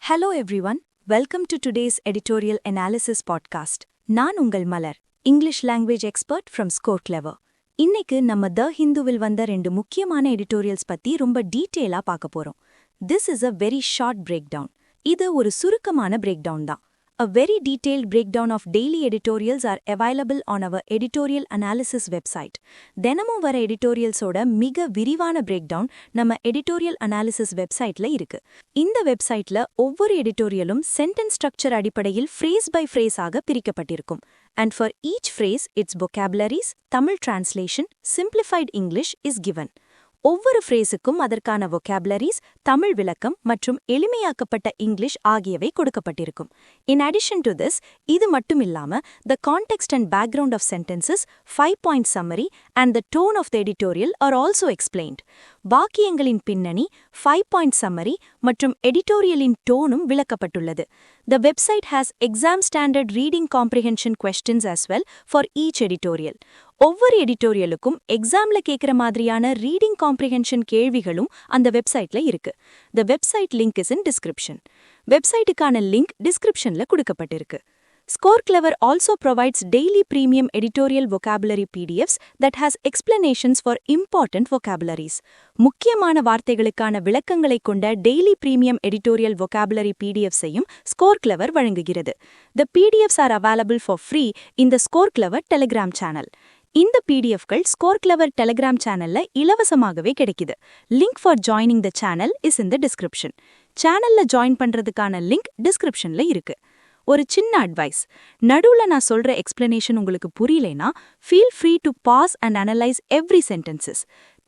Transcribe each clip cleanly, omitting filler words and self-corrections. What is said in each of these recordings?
Hello everyone, welcome to today's editorial analysis podcast. நான் உங்கள் மலர், English language expert from ScoreClever. இன்னைக்கு நம்ம த ஹிந்துவில் வந்த ரெண்டு முக்கியமான எடிட்டோரியல்ஸ் பத்தி ரொம்ப டீட்டெயிலா பார்க்க போறோம். This is a very short breakdown. இது ஒரு சுருக்கமான breakdown தான். A very detailed breakdown of daily editorials are available on our editorial analysis website. தினமும் வர editorialsோட மிக விரிவான breakdown நம்ம editorial analysis websiteல இருக்கு. இந்த வெப்சைட்ல ஒவ்வொரு எடிட்டோரியலும் sentence structure அடிப்படையில் phrase by phrase ஆக பிரிக்கப்பட்டிருக்கும். And for each phrase, its vocabularies, Tamil translation, simplified English is given. ஒவ்வொரு ஃப்ரேஸுக்கும் அதற்கான vocabularies, தமிழ் விளக்கம் மற்றும் எளிமையாக்கப்பட்ட இங்கிலீஷ் ஆகியவை கொடுக்கப்பட்டிருக்கும். In addition to this, இது மட்டும் இல்லாம the context and background of sentences, 5-point summary and the tone of the editorial are also explained. வாக்கியங்களின் பின்னணி, 5-point summary மற்றும் எடிட்டோரியலின் டோனும் விளக்கப்பட்டுள்ளது. The website has exam standard reading comprehension questions as well for each editorial. ஒவ்வொரு எடிட்டோரியலுக்கும் எக்ஸாம்ல கேட்குற மாதிரியான reading comprehension கேள்விகளும் அந்த வெப்சைட்ல இருக்கு. The website link is in description. வெப்சைட்டுக்கான லிங்க் டிஸ்கிரிப்ஷன்ல கொடுக்கப்பட்டிருக்கு. ScoreClever also provides daily premium editorial vocabulary PDFs that has explanations for important vocabularies. முக்கியமான வார்த்தைகளுக்கான விளக்கங்களை கொண்ட daily premium editorial vocabulary PDFs-ஐயும் ScoreClever வழங்குகிறது. The PDFs are available for free in the ScoreClever Telegram channel. இந்த PDFகள் ScoreClever Telegram சேனல்ல இலவசமாகவே கிடைக்குது. Link for joining the channel is in the description. சேனல்ல join பண்றதுக்கான லிங்க் டிஸ்கிரிப்ஷன்ல இருக்கு. ஒரு சின்ன அட்வைஸ், நடுவுல நான் சொல்ற எக்ஸ்பிளனேஷன் உங்களுக்கு புரியலைனா feel free to pause and analyze every sentences.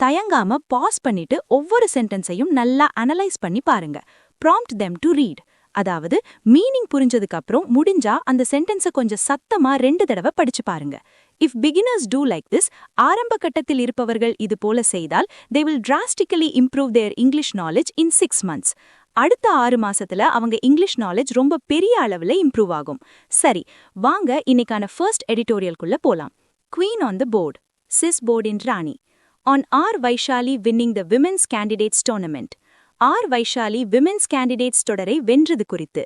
தயங்காம பாஸ் பண்ணிட்டு ஒவ்வொரு சென்டென்ஸையும் நல்லா அனலைஸ் பண்ணி பாருங்க. Prompt them to read. அதாவது மீனிங் புரிஞ்சதுக்கு அப்புறம் முடிஞ்சா அந்த சென்டென்ஸை கொஞ்சம் சத்தமா 2 தடவை படிச்சு பாருங்க. If beginners do like this, ஆரம்ப கட்டத்தில் இருப்பவர்கள் இது போல செய்தால் they will drastically improve their English knowledge in 6 months. அடுத்த 6 மாசத்துல அவங்க இங்கிலீஷ் நாலேஜ் ரொம்ப பெரிய அளவுல இம்ப்ரூவ் ஆகும். சரி, வாங்க இன்னைக்கான ஃபர்ஸ்ட் எடிட்டோரியல்குள்ள போலாம். Queen on the board. Sis board-in Rani. On R. Vaishali winning the Women's Candidates Tournament. R. Vaishali Women's Candidates தொடரை வென்றது குறித்து.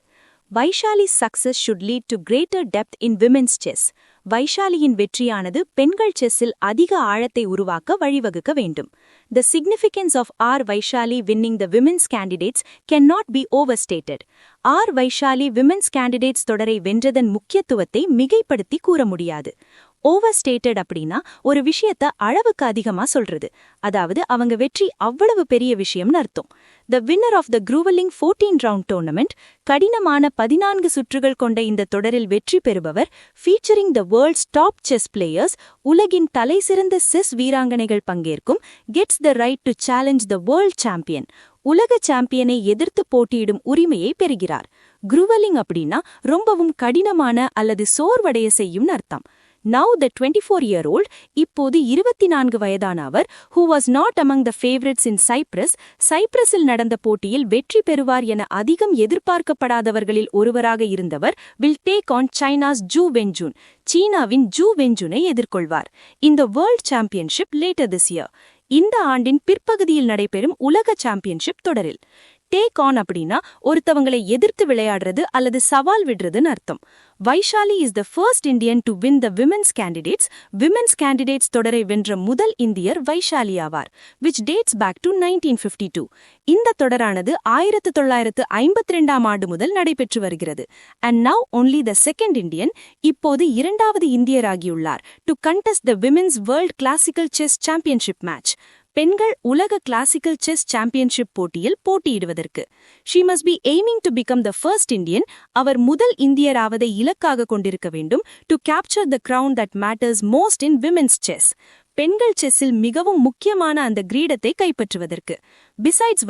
வைஷாலி's success should lead to greater depth in women's chess. வைஷாலியின் வெற்றியானது பெண்கள் செஸ்ஸில் அதிக ஆழத்தை உருவாக்க வழிவகுக்க வேண்டும். The significance of R. Vaishali winning the women's candidates cannot be overstated. R. Vaishali women's candidates தொடரை வென்றதன் முக்கியத்துவத்தை மிகைப்படுத்தி கூற முடியாது. ஓவர்ஸ்டேட்டட் அப்படின்னா ஒரு விஷயத்த அளவுக்கு அதிகமா சொல்றது. அதாவது அவங்க வெற்றி அவ்வளவு பெரிய விஷயம்னு அர்த்தம். The winner of the grueling 14-round tournament, கடினமான 14 சுற்றுகள் கொண்ட இந்த தொடரில் வெற்றி பெறுபவர், featuring the world's top chess players, உலகின் தலைசிறந்த செஸ் வீராங்கனைகள் பங்கேற்கும், gets the right to challenge the world champion. உலக சாம்பியனை எதிர்த்து போட்டியிடும் உரிமையை பெறுகிறார். குரூவலிங் அப்படின்னா ரொம்பவும் கடினமான அல்லது சோர்வடைய செய்யும் அர்த்தம். Now the 24-year-old, இப்போது 24 வயதான அவர், who was not among the favorites in Cyprus, சைப்ரஸில் நடந்த போட்டியில் வெற்றி பெறுவார் என அதிகம் எதிர்பார்க்கப்படாதவர்களில் ஒருவராக இருந்தவர், will take on China's Zhu Wenjun, சீனாவின் ஜூ வெஞ்சுனை எதிர்கொள்வார். இந்த world championship later this year. இந்த ஆண்டின் பிற்பகுதியில் நடைபெறும் உலக சாம்பியன்ஷிப் தொடரில். டேக் ஆன் அப்படின்னா ஒருத்தவங்களை எதிர்த்து விளையாடுறது அல்லது சவால் விடுறதுன்னு அர்த்தம். Vaishali is the first Indian to win the women's candidates தொடரை வென்ற முதல் இந்தியர் வைஷாலி ஆவார், which dates back to 1952. இந்த தொடரானது 1952ஆம் ஆண்டு முதல் நடைபெற்று வருகிறது. And now only the second Indian, இப்போது 2வது இந்தியராகியுள்ளார், to contest the Women's World Classical Chess Championship match. பெண்கள் உலக கிளாசிக்கல் செஸ் சாம்பியன்ஷிப் போட்டியில் போட்டியிடுவதற்கு. She must be aiming to become the first Indian, அவர் முதல் இந்தியராவதை இலக்காக கொண்டிருக்க வேண்டும், to capture the crown that matters most in women's chess. பெண்கள் செஸ்ஸில் மிகவும் முக்கியமான அந்த கிரீடத்தை கைப்பற்றுவதற்கு. பிசைட்ஸ்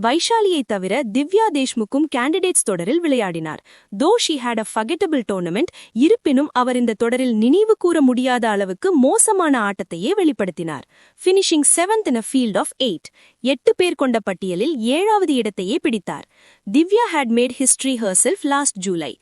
வைஷாலியை தவிர திவ்யா தேஷ்முக்கும் கேண்டிடேட்ஸ் தொடரில் விளையாடினார். Though she had a forgettable tournament, இருப்பினும் அவர் இந்த தொடரில் நினைவு கூற முடியாத அளவுக்கு மோசமான ஆட்டத்தையே வெளிப்படுத்தினார். Finishing 7th in a field of 8. 8 பேர் கொண்ட பட்டியலில் 7வது இடத்தையே பிடித்தார். Divya had made history herself last July.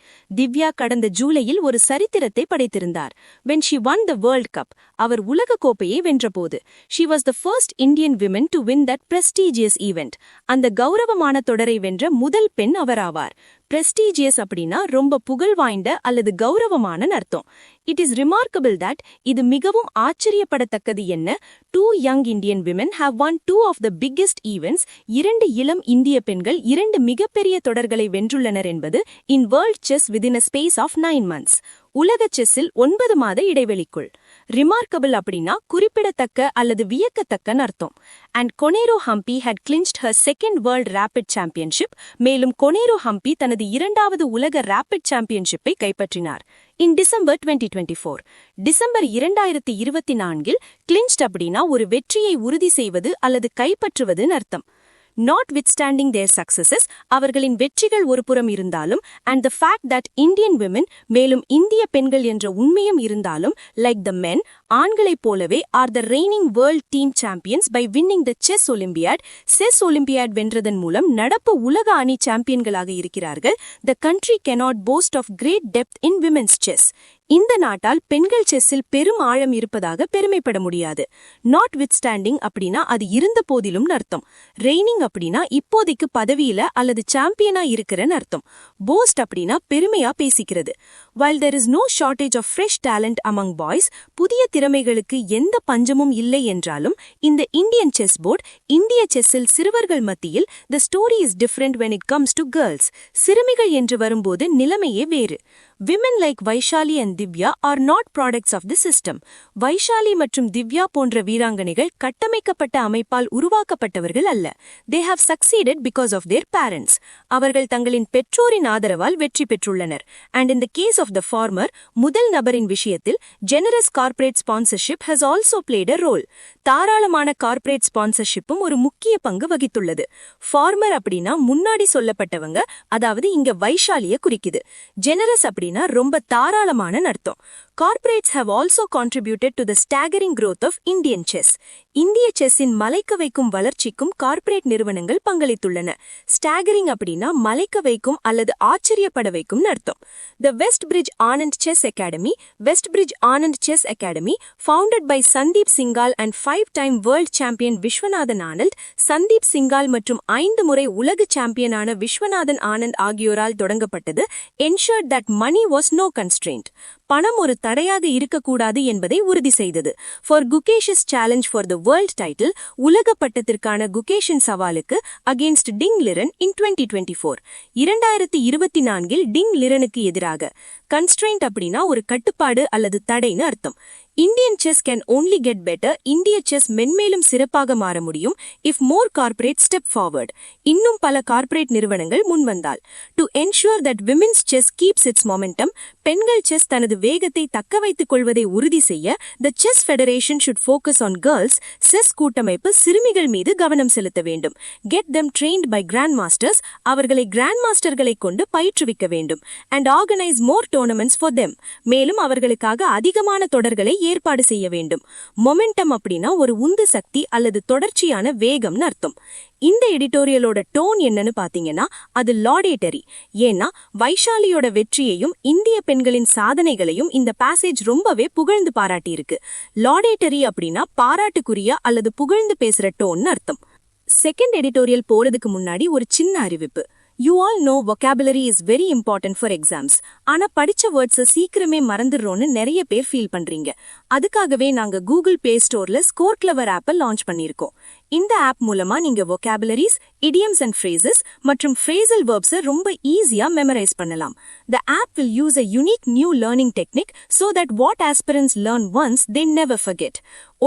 Divya கடந்த ஜூலையில் ஒரு சரித்திரத்தை படைத்திருந்தார். When she won the World Cup, அவர் உலக கோப்பையை வென்றபோது. She was the first Indian woman to win that prestige prestigious event. அந்த கௌரவமான தொடரை வென்ற முதல் பெண் அவராவார். பிரஸ்டீஜியஸ் அப்படின்னா ரொம்ப புகழ் வாய்ந்த அல்லது கௌரவமான அர்த்தம். இட் இஸ் ரிமார்க்கபிள் தட் இது மிகவும் ஆச்சரியப்படத்தக்கது என்ன, 2 young Indian women have won 2 of the biggest events. 2 இளம் இந்திய பெண்கள் 2 மிகப்பெரிய தொடர்களை வென்றுள்ளனர் என்பது in world chess within a space of 9 months. உலக செஸ்ஸில் 9 மாத இடைவெளிக்குள். ரிமார்க்கபிள் அப்படின்னா குறிப்பிடத்தக்க அல்லது வியக்கத்தக்கன்னு அர்த்தம். And Koneru Humpy had clinched her second world rapid championship. மேலும் கொனேரோ ஹம்பி தனது 2வது உலக ரேபிட் சாம்பியன்ஷிப்பை கைப்பற்றினார். இன் டிசம்பர் 2024. டிசம்பர் 2024 கிளின்ச்ட் அப்படின்னா ஒரு வெற்றியை உறுதி செய்வது அல்லது கைப்பற்றுவதுன்னு அர்த்தம். Notwithstanding their successes, அவர்களின் வெற்றிகள் ஒரு புறம் இருந்தாலும் and the fact that Indian women, மேலும் இந்திய பெண்கள் என்ற உண்மையும் இருந்தாலும், like the men, ஆண்களைப் போலவே are the reigning world team champions by winning the chess olympiad. Chess olympiad வென்றதன் மூலம் நடப்பு உலக அணி சாம்பியன்களாக இருக்கிறார்கள். The country cannot boast of great depth in women's chess. இந்த நாட்டால் பெண்கள் செஸ்ஸில் பெரும் ஆழம் இருப்பதாக பெருமைப்பட முடியாது. Notwithstanding அப்படின்னா அது இருந்த போதிலும் அர்த்தம். ரெய்னிங் அப்படின்னா இப்போதைக்கு பதவியில அல்லது சாம்பியனா இருக்கிறன்னு அர்த்தம். போஸ்ட் அப்படின்னா பெருமையா பேசிக்கிறது. While there is no shortage of fresh talent among boys, புதிய திறமைகளுக்கு எந்த பஞ்சமும் இல்லை என்றாலும் இந்த இந்தியன் செஸ் போர்ட், இந்திய செஸ்ஸில் சிறுவர்கள் மத்தியில் the story is different when it comes to girls. சிறுமிகள் என்று வரும்போது நிலைமையே வேறு. Women like Vaishali and Divya are not products of the system. Vaishali மற்றும் திவ்யா போன்ற வீராங்கனைகள் கட்டமைக்கப்பட்ட அமைப்பால் உருவாக்கப்பட்டவர்கள் அல்ல. They have succeeded because of their parents. அவர்கள் தங்களின் பெற்றோரின் ஆதரவால் வெற்றி பெற்றுள்ளனர். And in the case of the former, முதல் நபரின் விஷயத்தில் generous corporate sponsorship has also played a role. தாராளமான கார்ப்பரேட் ஸ்பான்சர்ஷிப்பும் ஒரு முக்கிய பங்கு வகித்துள்ளது. ஃபார்மர் அப்படின்னா முன்னாடி சொல்லப்பட்டவங்க, அதாவது இங்க வைஷாலிய குறிக்குது. ஜெனரஸ் அப்படின்னா ரொம்ப தாராளமான அர்த்தம். Corporates have also contributed to the staggering growth of Indian chess. இந்திய செஸ்ஸின் மலைக்க வைக்கும் வளர்ச்சிக்கும் கார்ப்பரேட் நிறுவனங்கள் பங்களித்துள்ளன. ஸ்டாகரிங் அப்படின்னா மலைக்க வைக்கும் அல்லது ஆச்சரியப்பட வைக்கும் அர்த்தம். The Westbridge Anand Chess Academy, Westbridge Anand Chess Academy, founded by Sandeep Singhal and 5-time world champion Vishwanathan Anand. Sandeep சிங்கால் மற்றும் 5 முறை உலக சாம்பியனான விஸ்வநாதன் ஆனந்த் ஆகியோரால் தொடங்கப்பட்டது. ensured that money was no constraint. பணம் ஒரு தடையாக இருக்கக்கூடாது என்பதை உறுதி செய்தது. For Gukesh's challenge for the world title, உலக பட்டத்திற்கான குகேஷின் சவாலுக்கு against Ding Liren in 2024. 2024 டிங் லிரனுக்கு எதிராக. கன்ஸ்ட்ரெயின்ட் அப்படின்னா ஒரு கட்டுப்பாடு அல்லது தடைன்னு அர்த்தம். Indian chess can only get better. இந்திய செஸ் மென்மேலும் சிறப்பாக மாற முடியும் if more corporate step forward. இன்னும் பல கார்ப்பரேட் நிறுவனங்கள் முன்வந்தால். To ensure that women's chess keeps its momentum, பெண்கள் செஸ் தனது வேகத்தை தக்க வைத்துக் கொள்வதை உறுதி செய்ய the Chess Federation should focus on girls. Chess கூட்டமைப்பு சிறுமிகள் மீது கவனம் செலுத்த வேண்டும். Get them trained by grandmasters. அவர்களை கிராண்ட்மாஸ்டர்களை கொண்டு பயிற்றுவிக்க வேண்டும். And organize more tournaments for them. மேலும் அவர்களுக்காக அதிகமான தொடர்களை ஏற்பாடு செய்ய வேண்டும். மொமெண்டம் அப்படின்னா ஒரு உந்து சக்தி அல்லது தொடர்ச்சியான வேகம்னு அர்த்தம். இந்த எடிட்டோரியலோட டோன் என்னன்னு பாத்தீங்கன்னா அது லாடேட்டரி. ஏன்னா வைஷாலியோட வெற்றியையும் இந்திய பெண்களின் சாதனைகளையும் இந்த பாசேஜ் ரொம்பவே புகழ்ந்து பாராட்டியிருக்கு. லாடேட்டரி அப்படின்னா பாராட்டுக்குரிய அல்லது புகழ்ந்து பேசுற டோன்னு அர்த்தம். செகண்ட் எடிட்டோரியல் போறதுக்கு முன்னாடி ஒரு சின்ன அறிவிப்பு. You all know vocabulary is very important for exams. ஆனா படிச்ச வேர்ட்ஸை சீக்கிரமே மறந்துடுறோன்னு நிறைய பேர் ஃபீல் பண்றீங்க. அதுக்காகவே நாங்க கூகுள் பிளே ஸ்டோர்ல ஸ்கோர் கிளவர் ஆப்பை லான்ச் பண்ணியிருக்கோம். இந்த ஆப் மூலமா நீங்க vocabularies, idioms and phrases மற்றும் phrasal verbs ரொம்ப ஈஸியா மெமரைஸ் பண்ணலாம். The app will use a unique new learning technique so that what aspirants learn once they never forget.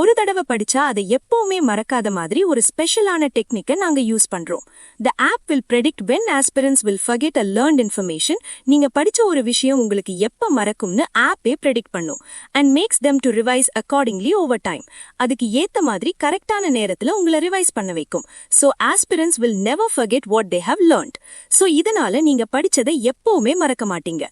ஒரு தடவை படிச்சா அதை எப்பவுமே மறக்காத மாதிரி ஒரு ஸ்பெஷலான டெக்னிக்கை நாங்க யூஸ் பண்றோம். The app will predict when aspirants will forget a learned information. நீங்க படிச்ச ஒரு விஷயம் உங்களுக்கு எப்ப மறக்கும்னு ஆப்பே predict பண்ணும் and makes them to revise accordingly over time. அதுக்கு ஏத்த மாதிரி கரெக்டான நேரத்துல உங்களை ரிவைஸ் பண்ண வைக்கும். So aspirants will never forget what they have learned. So இதனால நீங்க படிச்சதை எப்பவுமே மறக்க மாட்டீங்க.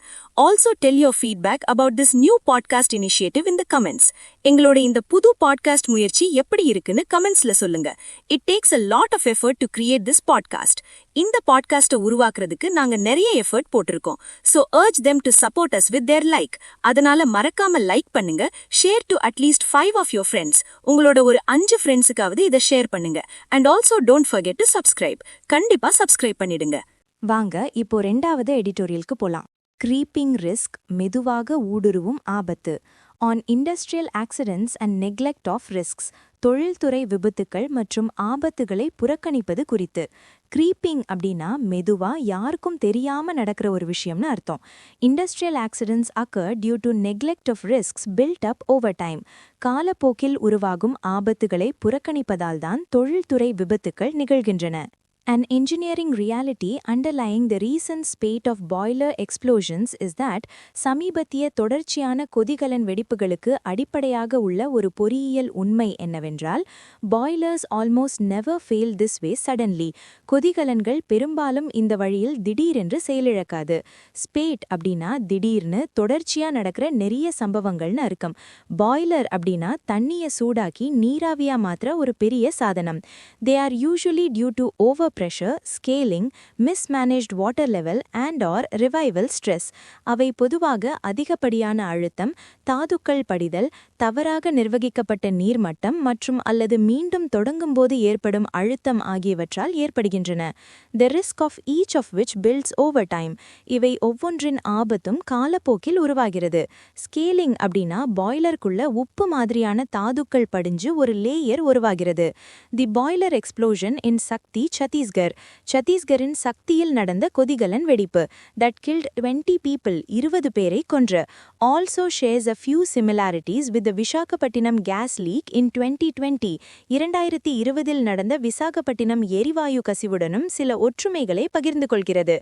Also tell your feedback about this new podcast initiative in the comments. எங்களோட இந்த புது பாட்காஸ்ட் முயற்சி எப்படி இருக்குன்னு கமெண்ட்ஸ்ல சொல்லுங்க. It takes a lot of effort to create this podcast. இந்த பாட்காஸ்ட்டை உருவாக்குறதுக்கு நாங்க நிறைய எஃபர்ட் போட்டிருக்கோம். So urge them to support us with their like. அதனால மறக்காம லைக் பண்ணுங்க, share to at least 5 of your friends. உங்களோட ஒரு 5 ஃப்ரெண்ட்ஸுக்காவது இதை ஷேர் பண்ணுங்க. And also don't forget to subscribe. கண்டிப்பா சப்ஸ்கிரைப் பண்ணிடுங்க. வாங்க இப்போ 2வது எடிட்டோரியலுக்கு போலாம். க்ரீப்பிங் ரிஸ்க், மெதுவாக ஊடுருவும் ஆபத்து. On industrial accidents and neglect of risks, தொழில்துறை விபத்துக்கள் மற்றும் ஆபத்துகளை புறக்கணிப்பது குறித்து. க்ரீப்பிங் அப்படின்னா மெதுவா யாருக்கும் தெரியாம நடக்கிற ஒரு விஷயம்னு அர்த்தம். Industrial accidents occur due to neglect of risks build up over time. காலப்போக்கில் உருவாகும் ஆபத்துகளை புறக்கணிப்பதால் தான் தொழில்துறை விபத்துக்கள் நிகழ்கின்றன. An engineering reality underlying the recent spate of boiler explosions is that சமீபத்திய தொடர்ச்சியான கொதிகலன் வெடிப்புகளுக்கு அடிப்படையாக உள்ள ஒரு பொறியியல் உண்மை என்னவென்றால், boilers almost never fail this way suddenly. கொதிகலன்கள் பெரும்பாலும் இந்த வழியில் திடீரென்று செயலிழக்காது. ஸ்பேட் அப்படின்னா திடீர்னு தொடர்ச்சியா நடக்கிற நிறைய சம்பவங்கள்னு அர்த்தம். பாய்லர் அப்படின்னா தண்ணிய சூடாக்கி நீராவியா மாத்திர ஒரு பெரிய சாதனம். They are usually due to pressure, scaling, mismanaged water level and or revival stress. அவை பொதுவாக அதிகப்படியான அழுத்தம், தாதுக்கள் படிதல், தவறாக நிர்வகிக்கப்பட்ட நீர்மட்டம் மற்றும் அல்லது மீண்டும் தொடங்கும்போது ஏற்படும் அழுத்தம் ஆகியவற்றால் ஏற்படுகின்றன. The risk of each of which builds over time. இவை ஒவ்வொன்றின் ஆபத்தும் காலப்போக்கில் உருவாகிறது. ஸ்கேலிங் அப்படின்னா பாய்லருக்குள்ள உப்பு மாதிரியான தாதுக்கள் படிஞ்சு ஒரு லேயர் உருவாகிறது. தி பாய்லர் எக்ஸ்ப்ளோஷன் இன் சக்தி சத்தீஸ்கரின் சக்தியில் நடந்த கொதிகலன் வெடிப்பு that killed 20 people, 20 பேரை கொன்ற. Also shares a few similarities with the Visakhapatnam gas leak in 2020. 2020 நடந்த விசாகப்பட்டினம் எரிவாயு கசிவுடனும் சில ஒற்றுமைகளை பகிர்ந்து கொள்கிறது.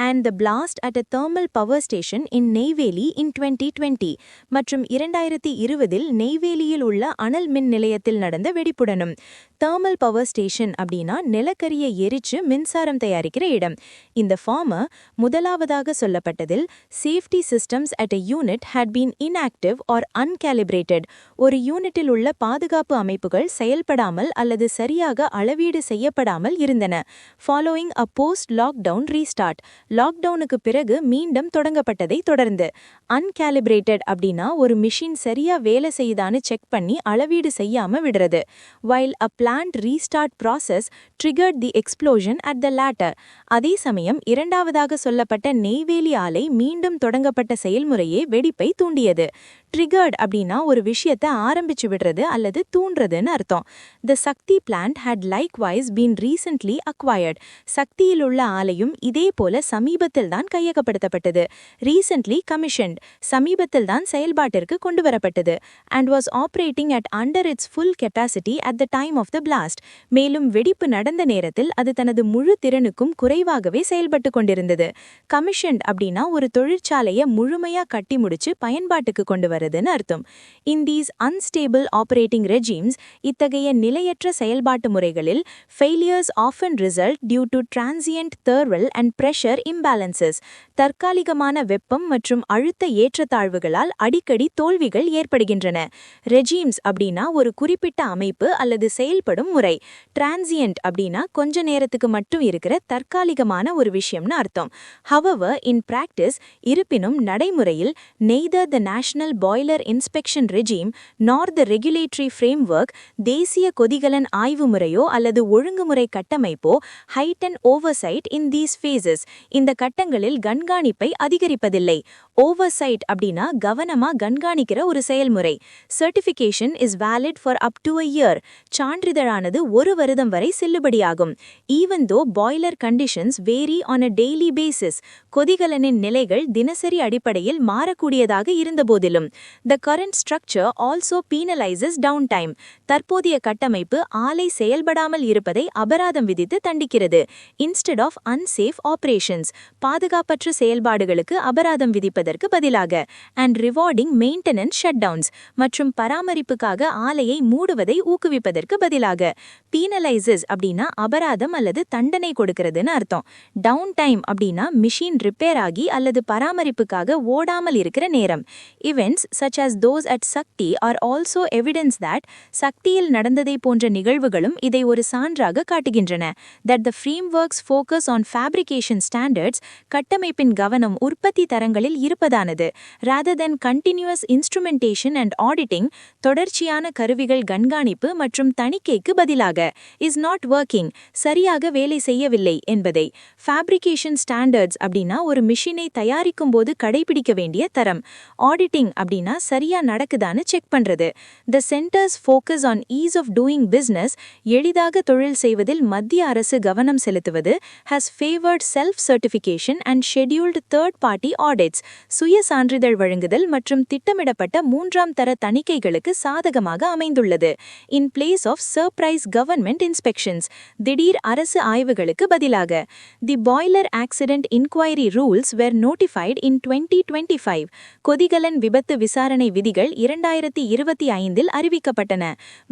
And the blast at a thermal power station in Neyveli in 2020. மற்றும் 2020 நெய்வேலியில் உள்ள அனல் மின் நிலையத்தில் நடந்த வெடிப்புடனும். thermal power station அப்படின்னா நிலக்கரியை எரிச்சு மின்சாரம் தயாரிக்கிற இடம். இந்த ஃபார்மர் முதலாவதாக சொல்லப்பட்டதில் safety systems at a unit had been inactive or uncalibrated. ஒரு யூனிட்டில் உள்ள பாதுகாப்பு அமைப்புகள் செயல்படாமல் அல்லது சரியாக அளவீடு செய்யப்படாமல் இருந்தன. ஃபாலோயிங் அ போஸ்ட் லாக்டவுன் ரீஸ்டார்ட், லாக்டவுனுக்கு பிறகு மீண்டும் தொடங்கப்பட்டதை தொடர்ந்து. அன்காலிபிரேட்டட் அப்படின்னா ஒரு மிஷின் சரியா வேலை செய்யுதான்னு செக் பண்ணி அளவீடு செய்யாம விடுறது. While a plant restart process triggered the explosion at the latter. அதே சமயம் இரண்டாவதாக சொல்லப்பட்ட நெய்வேலி ஆலை மீண்டும் தொடங்கப்பட்ட செயல்முறையே வெடிப்பை தூண்டியது. triggered அப்படின்னா ஒரு விஷயத்தை ஆரம்பிச்சு விடுறது அல்லது தூண்டுறதுன்னு அர்த்தம். The Sakthi plant had likewise been recently acquired. சக்தியில் உள்ள ஆலையும் இதே போல சமீபத்தில் தான் கையகப்படுத்தப்பட்டது. recently commissioned, சமீபத்தில் தான் செயல்பாட்டிற்கு கொண்டு வரப்பட்டது. and was operating at under its full capacity at the time of the blast. மேலும் வெடிப்பு நடந்த நேரத்தில் அது தனது முழு திறனுக்கும் குறைவாகவே செயல்பட்டு கொண்டிருந்தது. கமிஷன்ட் அப்படின்னா ஒரு தொழிற்சாலையை முழுமையா கட்டி முடிச்சு பயன்பாட்டுக்கு கொண்டு வருதுன்னு அர்த்தம். In these unstable operating regimes, இத்தகைய நிலையற்ற செயல்பாட்டு முறைகளில் failures often result due to transient thermal and pressure imbalances. தற்காலிகமான வெப்பம் மற்றும் அழுத்த ஏற்றத்தாழ்வுகளால் அடிக்கடி தோல்விகள் ஏற்படுகின்றன. ரெஜிம்ஸ் அப்படின்னா ஒரு குறிப்பிட்ட அமைப்பு அல்லது செயல்படும் முறை. டிரான்சியன்ட் அப்படின்னா கொஞ்ச நேரத்துக்கு மட்டும் இருக்கிற தற்காலிகமான ஒரு விஷயம்னு அர்த்தம். However, in practice, இருப்பினும் நடைமுறையில் neither the National Boiler Inspection Regime nor the regulatory framework, தேசிய கொதிகலன் ஆய்வு முறையோ அல்லது ஒழுங்குமுறை கட்டமைப்போ heighten oversight in these phases, இந்த கட்டங்களில் கண்காணிப்பை அதிகரிப்பதில்லை. Oversight அப்படின்னா கவனமா கண்காணிக்கிற ஒரு செயல்முறை. Certification is valid for up to a year. சான்றிதழானது ஒரு வருடம் வரை செல்லுபடியாகும். Even though boiler conditions vary on a daily basis, கொதிகலனின் நிலைகள் தினசரி அடிப்படையில் மாறக்கூடியதாக இருந்தபோதிலும். The current structure also penalizes downtime. தற்போதைய கட்டமைப்பு ஆலை செயல்படாமல் இருப்பதை அபராதம் விதித்து தண்டிக்கிறது. Instead of unsafe operations, பாதுகாப்பற்ற செயல்பாடுகளுக்கு அபராதம் விதிப்பதற்கு பதிலாக. And rewarding maintenance shutdowns, மற்றும் பராமரிப்புக்காக ஆலையை மூடுவதை ஊக்குவிப்பதற்கு பதிலாக. Penalizes அப்படின்னா அபராதம் அல்லது தண்டனை கொடுக்கிறதுன்னு அர்த்தம். டவுன் டைம் அப்படின்னா மிஷின் ரிப்பேர் ஆகி அல்லது பராமரிப்புக்காக ஓடாமல் இருக்கிற நேரம். Events such as those at Sakti are also evidence that சக்தியில் நடந்ததை போன்ற நிகழ்வுகளும் இதை ஒரு சான்றாக காட்டுகின்றன. That the frameworks focus on fabrication standards, கட்டமைப்பின் கவனம் உற்பத்தி தரங்களில் இருப்பதானது. Rather than continuous instrumentation and auditing, தொடர்ச்சியான கருவிகள் கண்காணிப்பு மற்றும் தணிக்கைக்கு பதிலாக is not working, சரியாக வேலை செய்யவில்லை என்பதை. Fabrication standards அப்படின்னா ஒரு மிஷினை தயாரிக்கும் போது கடைபிடிக்க வேண்டிய தரம். Auditing அப்படின்னா சரியா நடக்குதான்னு செக் பண்றது. The center's focus on ease of doing business, எளிதாக தொழில் செய்வதில் மத்திய அரசு கவனம் செலுத்துவது, has favored self-certification and scheduled third-party audits, சுய சான்றிதழ் வழங்குதல் மற்றும் திட்டமிடப்பட்ட மூன்றாம் தர தணிக்கைகளுக்கு சாதகமாக அமைந்துள்ளது. In place of surprise government inspections, திடீர் அரசு ஆய்வுகளுக்கு பதிலாக. The boiler accident inquiry rules were notified in 2025. கொதிகலன் விபத்து விசாரணை விதிகள் 2025 அறிவிக்கப்பட்டன.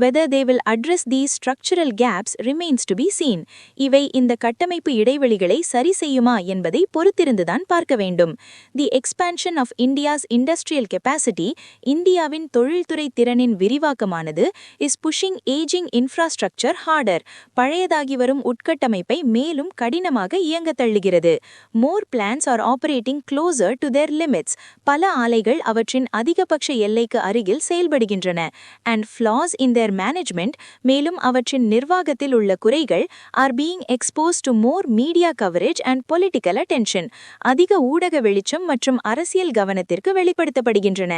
Whether they will address these structural gaps remains to be seen. இவை இந்த கட்டமைப்பு இடைவெளிகளை சரி செய்யுமா என்பதை பொறுத்திருந்துதான் பார்க்க வேண்டும். The expansion of India's industrial capacity, இந்தியாவின் தொழில்துறை திறனின் விரிவாக்கமானது, is pushing aging infrastructure harder, பழையதாகி வரும் உட்கட்டமைப்பை மேலும் கடினமாக இயங்க தள்ளுகிறது. More plants are operating closer to their limits, பல ஆலைகள் அவற்றின் அதிகபட்ச எல்லைக்கு அருகில் செயல்படுகின்றன. And flaws in their management, மேலும் அவற்றின் நிர்வாகத்தில் உள்ள குறைகள், are being exposed to more media coverage and political attention, அதிக ஊடக வெளிச்சம் மற்றும் அரசியல் கவனத்திற்கு வெளிப்படுத்தப்படுகின்றன.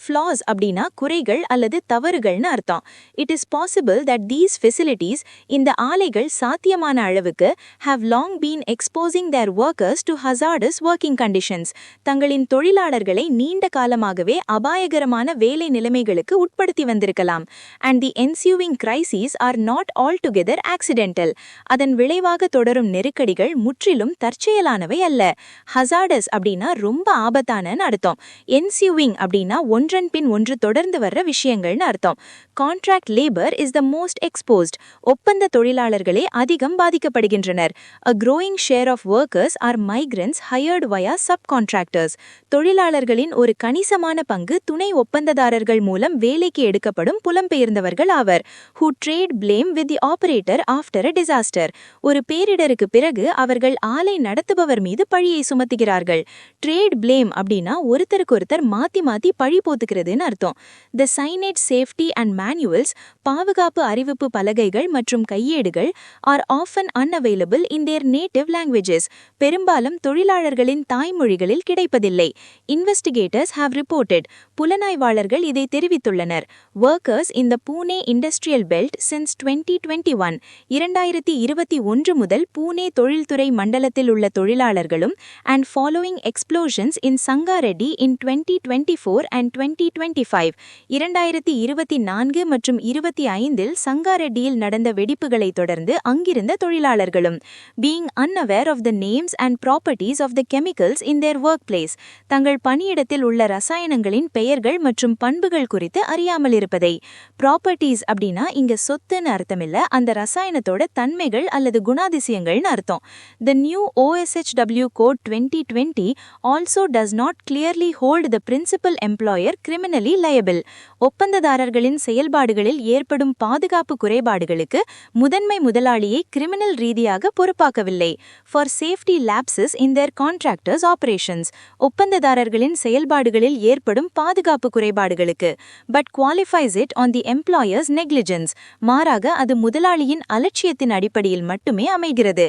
Flaws அப்படின்னா குறைகள் அல்லது தவறுகள்னு அர்த்தம். It is possible that these facilities, இந்த ஆலைகள் சாத்தியமான அளவுக்கு, have long been exposing their workers to hazardous working conditions, தங்களின் தொழிலாளர்களை நீண்ட காலமாகவே அபாயகரமான வேலை நிலைமைகளுக்கு உட்படுத்தி வந்திருக்கலாம். And the ensuing crises are not altogether accidental, அதன் விளைவாக தொடரும் நெருக்கடிகள் முற்றிலும் தற்செயலானவை அல்ல. Hazardous அப்படின்னா ரொம்ப ஆபத்தானன்னு அர்த்தம். Ensuing அப்படின்னா ஒன்றன் பின் ஒன்று தொடர்ந்து வர்ற விஷயங்கள்னு அர்த்தம். Contract labor is the most exposed, ஒப்பந்த தொழிலாளர்களே அதிகம் பாதிக்கப்படுகின்றனர். A growing share of workers are migrants hired via subcontractors, தொழிலாளர்களின் ஒரு கணிசமான பங்கு துணை ஒப்பந்ததாரர்கள் மூலம் வேலைக்கு எடுக்கப்படும் புலம்பெயர்ந்தவர்கள் ஆவர். Who trade blame with the operator after a disaster, ஒரு பேரிடருக்கு பிறகு அவர்கள் ஆலை நடத்துபவர் மீது பழியை சுமத்துகிறார்கள். Trade blame அப்படின்னா ஒருத்தருக்கொருத்தர் மாத்தி மாத்தி பழி போத்துக்கிறதுன்னு அர்த்தம். The signage safety and manuals, பாதுகாப்பு அறிவிப்பு பலகைகள் மற்றும் கையேடுகள், are often unavailable in their native languages, பெரும்பாலும் தொழிலாளர்களின் தாய்மொழிகளில் கிடைப்பதில்லை. Investigators have reported, புலனாய்வாளர்கள் இதை தெரிவித்துள்ளனர். Workers in the Pune Industrial Belt since 2021, 2021 முதல் பூனே தொழில்துறை மண்டலத்தில் உள்ள தொழிலாளர்களும், and following explosions in Sangareddy in 2024 and 2025, 2024 மற்றும் 25 சங்காரெட்டியில் நடந்த வெடிப்புகளை தொடர்ந்து அங்கிருந்த தொழிலாளர்களும். Being unaware of the names and properties of the chemicals in their workplace, தங்கள் பணியிடத்தில் உள்ள ரசாயனங்களின் பெயர்கள் மற்றும் பண்புகள் குறித்து அறியாமல் இருப்பதை. Properties அப்படின்னா இங்க சொத்துன்னு அர்த்தமில்ல, அந்த ரசாயனத்தோட தன்மைகள் அல்லது குணாதிசயங்கள்னு அர்த்தம். The new OSHW Code 2020 also does not clearly hold the principal employer criminally liable. ஒப்பந்ததாரர்களின் செயல்பாடுகளில் ஏற்படும் பாதுகாப்பு குறைபாடுகளுக்கு முதன்மை முதலாளியை கிரிமினல் ரீதியாக பொறுப்பாக்கவில்லை. For safety lapses in their contractors' operations, ஒப்பந்ததாரர்களின் செயல்பாடுகளில் ஏற்படும் பாதுகாப்பு குறைபாடுகளுக்கு. But qualifies it on the employer's negligence, மாறாக அது முதலாளியின் அலட்சியத்தின் அடிப்படையில் மட்டுமே அமைகிறது.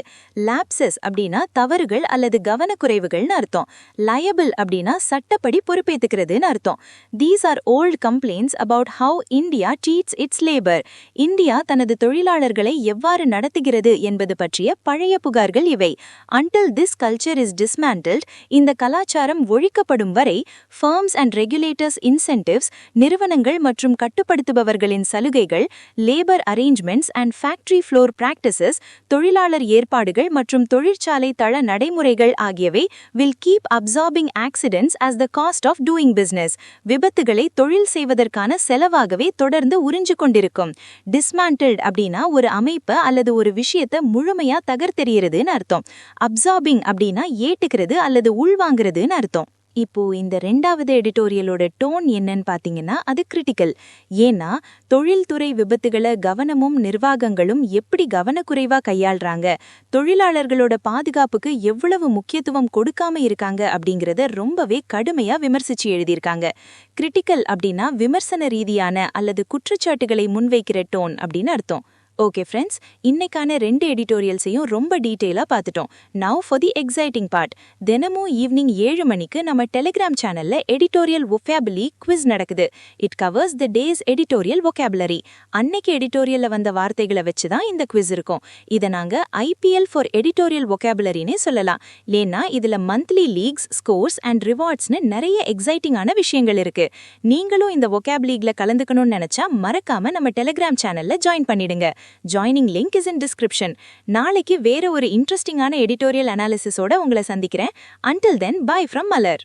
Lapses அப்படின்னா தவறுகள் அல்லது கவனக்குறைவுகள்னு அர்த்தம். Liable அப்படின்னா சட்டப்படி பொறுப்பேத்துக்கிறதுன்னு அர்த்தம். These are old complaints about how India treats its labor. India தனது தொழிலாளர்களை எவ்வாறு நடத்துகிறது என்பது பற்றிய பழைய புகார்கள் இவை. Until this culture is dismantled, இந்த கலாச்சாரம் ஒழிக்கப்படும் வரை, firms and regulators' incentives, நிறுவனங்கள் மற்றும் கட்டுப்படுத்துபவர்களின் சலுகைகள், labor arrangements and factory floor practices, தொழிலாளர் ஏற்பாடுகள் மற்றும் தொழிற்சாலை தள நடைமுறைகள் ஆகியவை will keep absorbing accidents as the cost of doing business. விபத்துகளை தொழில் செய்வதற்கான செலவாகவே தொடர்ந்து உறிஞ்சு கொண்டிருக்கும். Dismantled அப்படின்னா ஒரு அமைப்பு அல்லது ஒரு விஷயத்த முழுமையா தகர்த்தெறியறதுன்னு அர்த்தம். அப்சார்பிங் அப்படின்னா ஏட்டுக்கிறது அல்லது உள்வாங்கிறதுன்னு அர்த்தம். இப்போ இந்த 2வது எடிட்டோரியலோட டோன் என்னன்னு பாத்தீங்கன்னா அது கிரிட்டிக்கல். ஏன்னா தொழில்துறை விபத்துகளை கவனமும் நிர்வாகங்களும் எப்படி கவனக்குறைவா கையாள்றாங்க, தொழிலாளர்களோட பாதுகாப்புக்கு எவ்வளவு முக்கியத்துவம் கொடுக்காம இருக்காங்க அப்படிங்கறத ரொம்பவே கடுமையா விமர்சிச்சு எழுதியிருக்காங்க. கிரிட்டிக்கல் அப்படின்னா விமர்சன ரீதியான அல்லது குற்றச்சாட்டுகளை முன்வைக்கிற டோன் அப்படின்னு அர்த்தம். ஓகே ஃப்ரெண்ட்ஸ், இன்னைக்கான 2 எடிட்டோரியல்ஸையும் ரொம்ப டீட்டெயிலா பார்த்துட்டோம். Now for the exciting part. தினமும் ஈவினிங் 7 மணிக்கு நம்ம டெலிகிராம் சேனல்ல எடிட்டோரியல் வொக்காபுலரி குவிஸ் நடக்குது. It covers the days editorial vocabulary. அன்னைக்கு எடிட்டோரியல்ல வந்த வார்த்தைகளை வச்சு தான் இந்த குவிஸ் இருக்கும். இதை நாங்க IPL ஃபார் எடிட்டோரியல் வொக்காபுலரினே சொல்லலாம். ஏன்னா இதுல மந்த்லி லீக்ஸ், ஸ்கோர்ஸ் அண்ட் ரிவார்ட்ஸ்னு நிறைய எக்ஸைட்டிங்கான விஷயங்கள் இருக்கு. நீங்களும் இந்த வொக்காபுலரில கலந்துக்கணும்னு நினைச்சா மறக்காம நம்ம டெலிகிராம் சேனல்ல ஜாயின் பண்ணிடுங்க. Joining link is in description. நாளைக்கு வேற ஒரு இன்ட்ரெஸ்டிங்கான எடிட்டோரியல் அனாலிசிஸோட உங்களை சந்திக்கிறேன். Until then, bye from Malar.